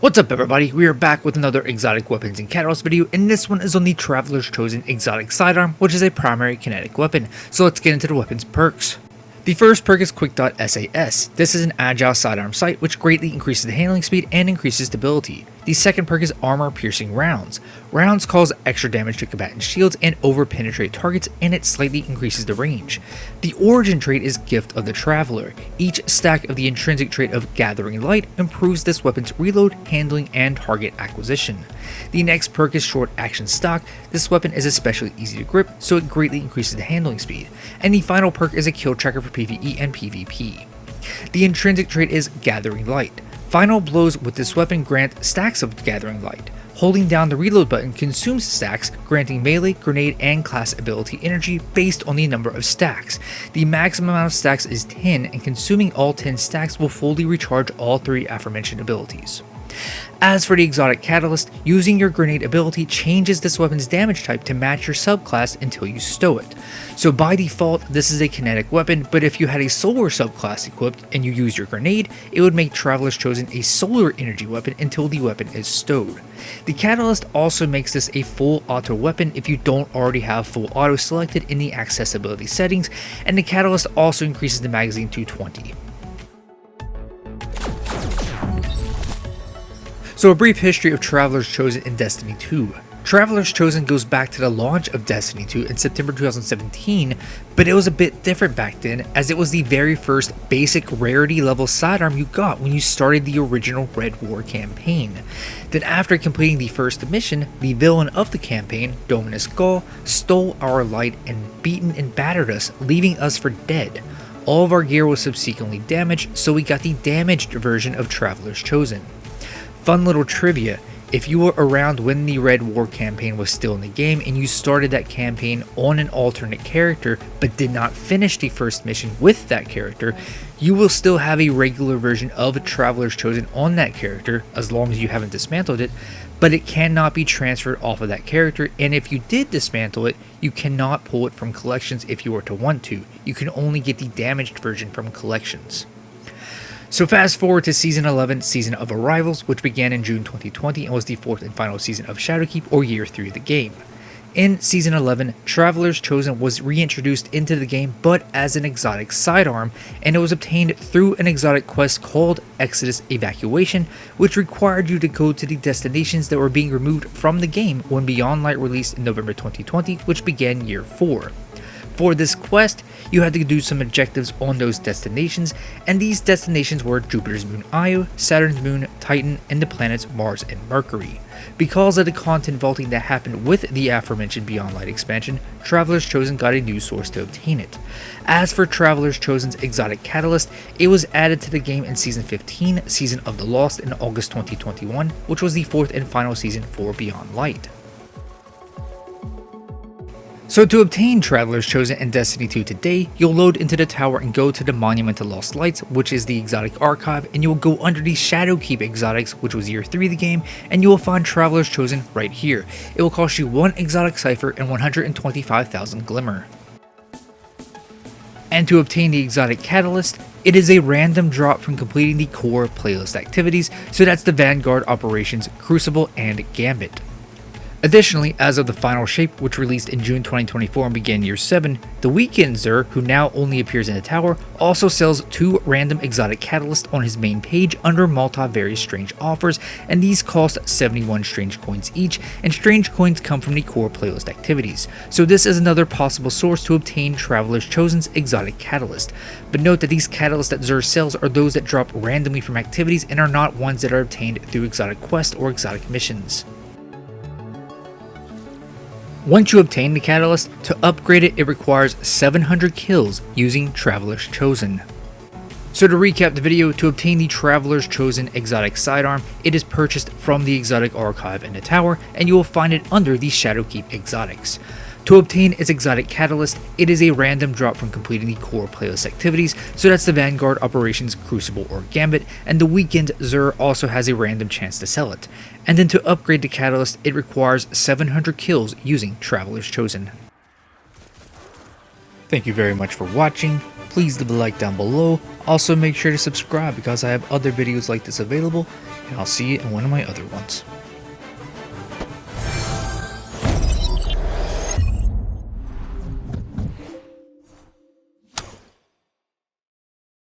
What's up everybody, we are back with another exotic weapons and catalyst video, and this one is on the Traveler's Chosen exotic sidearm, which is a primary kinetic weapon. So let's get into the weapon's perks. The first perk is Quick.SAS. This is an agile sidearm sight which greatly increases the handling speed and increases stability. The second perk is Armor Piercing Rounds. Rounds cause extra damage to combatant shields and over-penetrate targets, and it slightly increases the range. The origin trait is Gift of the Traveler. Each stack of the intrinsic trait of Gathering Light improves this weapon's reload, handling, and target acquisition. The next perk is Short Action Stock. This weapon is especially easy to grip, so it greatly increases the handling speed. And the final perk is a Kill Tracker for PvE and PvP. The intrinsic trait is Gathering Light. Final blows with this weapon grant stacks of Gathering Light. Holding down the reload button consumes stacks, granting melee, grenade, and class ability energy based on the number of stacks. The maximum amount of stacks is 10, and consuming all 10 stacks will fully recharge all three aforementioned abilities. As for the exotic catalyst, using your grenade ability changes this weapon's damage type to match your subclass until you stow it. So by default, this is a kinetic weapon, but if you had a solar subclass equipped and you use your grenade, it would make Traveler's Chosen a solar energy weapon until the weapon is stowed. The catalyst also makes this a full auto weapon if you don't already have full auto selected in the accessibility settings, and the catalyst also increases the magazine to 20. So a brief history of Traveler's Chosen in Destiny 2. Traveler's Chosen goes back to the launch of Destiny 2 in September 2017, but it was a bit different back then as it was the very first basic rarity level sidearm you got when you started the original Red War campaign. Then after completing the first mission, the villain of the campaign, Dominus Gaul, stole our light and beaten and battered us, leaving us for dead. All of our gear was subsequently damaged, so we got the damaged version of Traveler's Chosen. Fun little trivia, if you were around when the Red War campaign was still in the game and you started that campaign on an alternate character but did not finish the first mission with that character, you will still have a regular version of Traveler's Chosen on that character as long as you haven't dismantled it, but it cannot be transferred off of that character, and if you did dismantle it, you cannot pull it from collections if you were to want to. You can only get the damaged version from collections. So fast forward to Season 11, Season of Arrivals, which began in June 2020 and was the fourth and final season of Shadowkeep, or Year 3 of the game. In Season 11, Traveler's Chosen was reintroduced into the game but as an exotic sidearm, and it was obtained through an exotic quest called Exodus Evacuation, which required you to go to the destinations that were being removed from the game when Beyond Light released in November 2020, which began Year 4. For this quest, you had to do some objectives on those destinations, and these destinations were Jupiter's moon Io, Saturn's moon Titan, and the planets Mars and Mercury. Because of the content vaulting that happened with the aforementioned Beyond Light expansion, Traveler's Chosen got a new source to obtain it. As for Traveler's Chosen's exotic catalyst, it was added to the game in Season 15, Season of the Lost in August 2021, which was the fourth and final season for Beyond Light. So to obtain Traveler's Chosen in Destiny 2 today, you'll load into the tower and go to the Monument to Lost Lights, which is the exotic archive, and you'll go under the Shadowkeep exotics, which was Year 3 of the game, and you will find Traveler's Chosen right here. It will cost you 1 exotic cipher and 125,000 glimmer. And to obtain the exotic catalyst, it is a random drop from completing the core playlist activities, so that's the Vanguard Operations, Crucible, and Gambit. Additionally, as of the final shape, which released in June 2024 and began Year 7, the Weekend Xur, who now only appears in the tower, also sells 2 random exotic catalysts on his main page under various strange offers, and these cost 71 strange coins each, and strange coins come from the core playlist activities. So this is another possible source to obtain Traveler's Chosen's exotic catalyst. But note that these catalysts that Xur sells are those that drop randomly from activities and are not ones that are obtained through exotic quests or exotic missions. Once you obtain the catalyst, to upgrade it, it requires 700 kills using Traveler's Chosen. So to recap the video, to obtain the Traveler's Chosen exotic sidearm, it is purchased from the exotic archive in the tower, and you will find it under the Shadowkeep exotics. To obtain its exotic catalyst, it is a random drop from completing the core playlist activities, so that's the Vanguard Operations, Crucible, or Gambit, and the Weekend Xur also has a random chance to sell it. And then to upgrade the catalyst, it requires 700 kills using Traveler's Chosen. Thank you very much for watching. Please leave a like down below. Also make sure to subscribe because I have other videos like this available, and I'll see you in one of my other ones.